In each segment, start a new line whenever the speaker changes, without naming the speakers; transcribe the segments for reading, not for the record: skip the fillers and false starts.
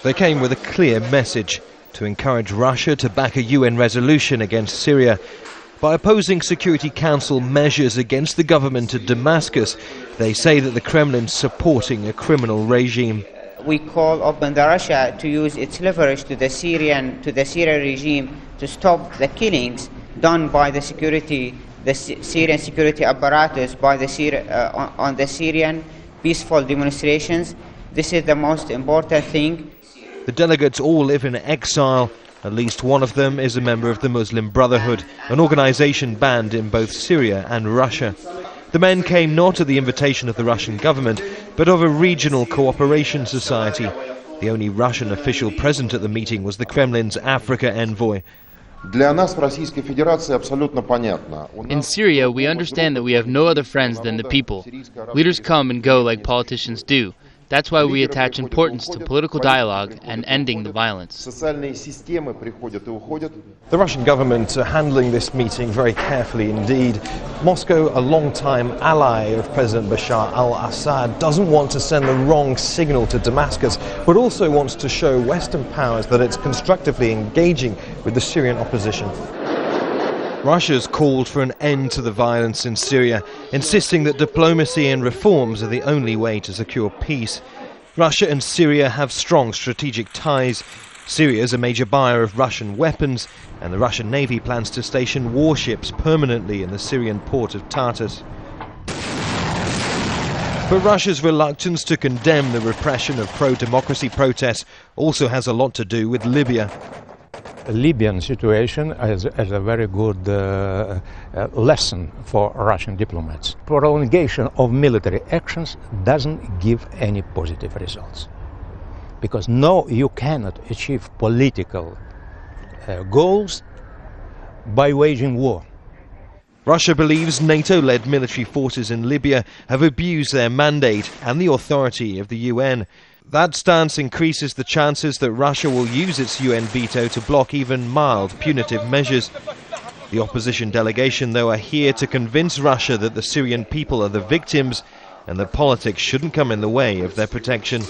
They came with a clear message to encourage Russia to back a UN resolution against Syria. By opposing Security Council measures against the government of Damascus, they say that the Kremlin's supporting a criminal regime.
We call upon Russia to use its leverage to the Syrian regime to stop the killings done by the Syrian security apparatus on the Syrian peaceful demonstrations. This is the most important thing.
The delegates all live in exile. At least one of them is a member of the Muslim Brotherhood, an organization banned in both Syria and Russia. The men came not at the invitation of the Russian government, but of a regional cooperation society. The only Russian official present at the meeting was the Kremlin's Africa envoy.
In Syria, we understand that we have no other friends than the people. Leaders come and go like politicians do. That's why we attach importance to political dialogue and ending the violence.
The Russian government are handling this meeting very carefully indeed. Moscow, a long-time ally of President Bashar al-Assad, doesn't want to send the wrong signal to Damascus, but also wants to show Western powers that it's constructively engaging with the Syrian opposition. Russia's called for an end to the violence in Syria, insisting that diplomacy and reforms are the only way to secure peace. Russia and Syria have strong strategic ties. Syria is a major buyer of Russian weapons, and the Russian Navy plans to station warships permanently in the Syrian port of Tartus. But Russia's reluctance to condemn the repression of pro-democracy protests also has a lot to do with Libya.
The Libyan situation is a very good lesson for Russian diplomats. Prolongation of military actions doesn't give any positive results. Because no, you cannot achieve political goals by waging war.
Russia believes NATO-led military forces in Libya have abused their mandate and the authority of the UN. That stance increases the chances that Russia will use its UN veto to block even mild punitive measures. The opposition delegation, though, are here to convince Russia that the Syrian people are the victims and that politics shouldn't come in the way of their protection.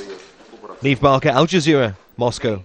Neave, Al Jazeera, Moscow.